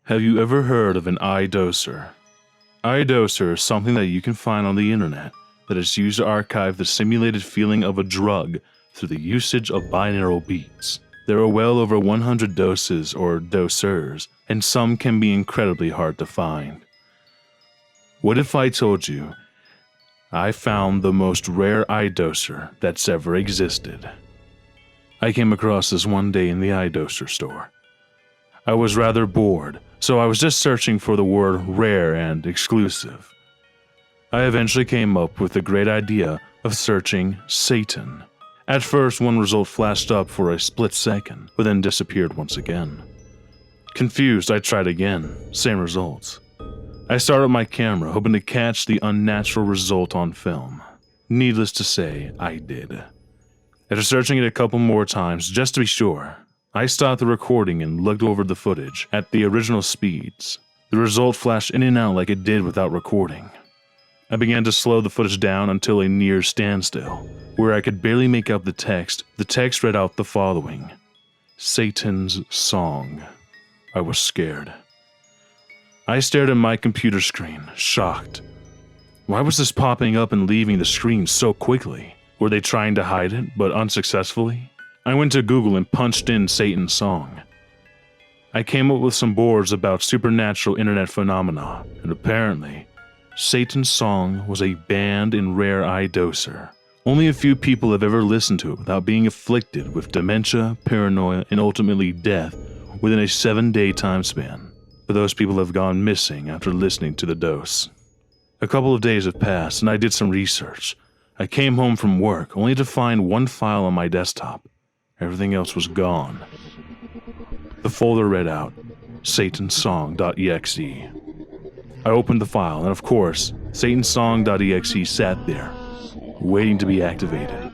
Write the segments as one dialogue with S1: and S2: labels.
S1: Have you ever heard of an eye doser? Eye doser is something that you can find on the internet that is used to archive the simulated feeling of a drug through the usage of binaural beats. There are well over 100 doses or dosers, and some can be incredibly hard to find. What if I told you I found the most rare eye doser that's ever existed? I came across this one day in the eye doser store. I was rather bored, so I was just searching for the word rare and exclusive. I eventually came up with the great idea of searching Satan. At first, one result flashed up for a split second, but then disappeared once again. Confused, I tried again, same results. I started my camera, hoping to catch the unnatural result on film. Needless to say, I did. After searching it a couple more times, just to be sure, I stopped the recording and looked over the footage at the original speeds. The result flashed in and out like it did without recording. I began to slow the footage down until a near standstill, where I could barely make out the text. The text read out the following: Satan's Song. I was scared. I stared at my computer screen, shocked. Why was this popping up and leaving the screen so quickly? Were they trying to hide it, but unsuccessfully? I went to Google and punched in Satan's Song. I came up with some boards about supernatural internet phenomena, and apparently, Satan's Song was a banned and rare eye doser. Only a few people have ever listened to it without being afflicted with dementia, paranoia, and ultimately death within a 7-day time span. But those people have gone missing after listening to the dose. A couple of days have passed, and I did some research. I came home from work only to find one file on my desktop. Everything else was gone. The folder read out, satansong.exe. I opened the file, and of course, satansong.exe sat there, waiting to be activated.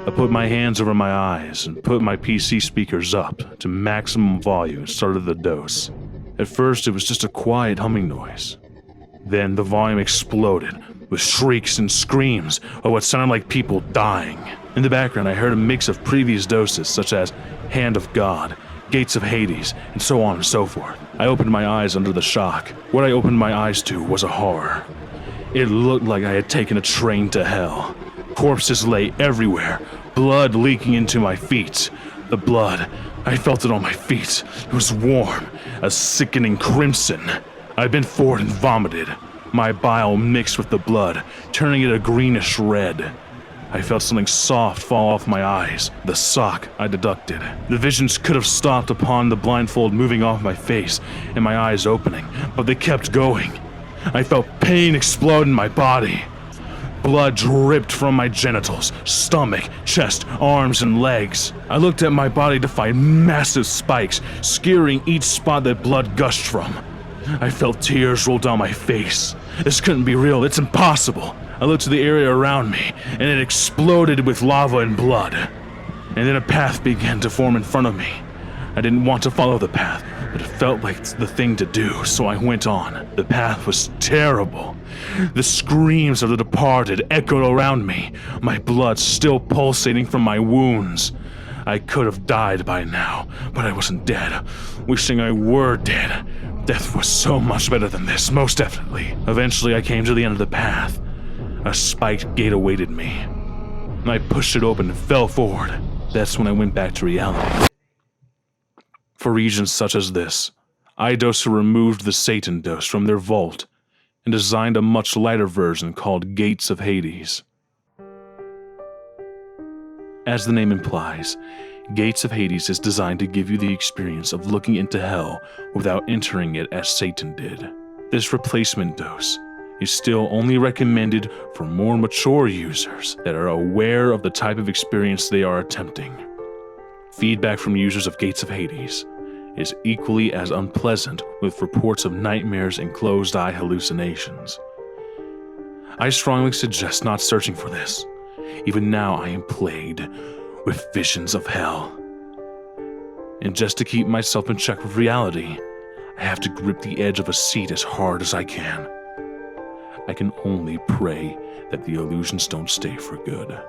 S1: I put my hands over my eyes and put my PC speakers up to maximum volume and started the dose. At first, it was just a quiet humming noise. Then the volume exploded with shrieks and screams of what sounded like people dying. In the background, I heard a mix of previous doses such as Hand of God, Gates of Hades, and so on and so forth. I opened my eyes under the shock. What I opened my eyes to was a horror. It looked like I had taken a train to hell. Corpses lay everywhere, blood leaking into my feet. The blood, I felt it on my feet. It was warm, a sickening crimson. I'd been forward and vomited. My bile mixed with the blood, turning it a greenish red. I felt something soft fall off my eyes. The sock I deducted. The visions could have stopped upon the blindfold moving off my face and my eyes opening, but they kept going. I felt pain explode in my body. Blood dripped from my genitals, stomach, chest, arms, and legs. I looked at my body to find massive spikes, skewering each spot that blood gushed from. I felt tears roll down my face. This couldn't be real. It's impossible. I looked to the area around me, and it exploded with lava and blood. And then a path began to form in front of me. I didn't want to follow the path, but it felt like the thing to do, so I went on. The path was terrible. The screams of the departed echoed around me, my blood still pulsating from my wounds. I could have died by now, but I wasn't dead. Wishing I were dead. Death was so much better than this, most definitely. Eventually, I came to the end of the path. A spiked gate awaited me. I pushed it open and fell forward. That's when I went back to reality. For reasons such as this, iDoser removed the Satan dose from their vault and designed a much lighter version called Gates of Hades. As the name implies, Gates of Hades is designed to give you the experience of looking into hell without entering it as Satan did. This replacement dose is still only recommended for more mature users that are aware of the type of experience they are attempting. Feedback from users of Gates of Hades is equally as unpleasant, with reports of nightmares and closed-eye hallucinations. I strongly suggest not searching for this. Even now I am plagued with visions of hell. And just to keep myself in check with reality, I have to grip the edge of a seat as hard as I can. I can only pray that the illusions don't stay for good.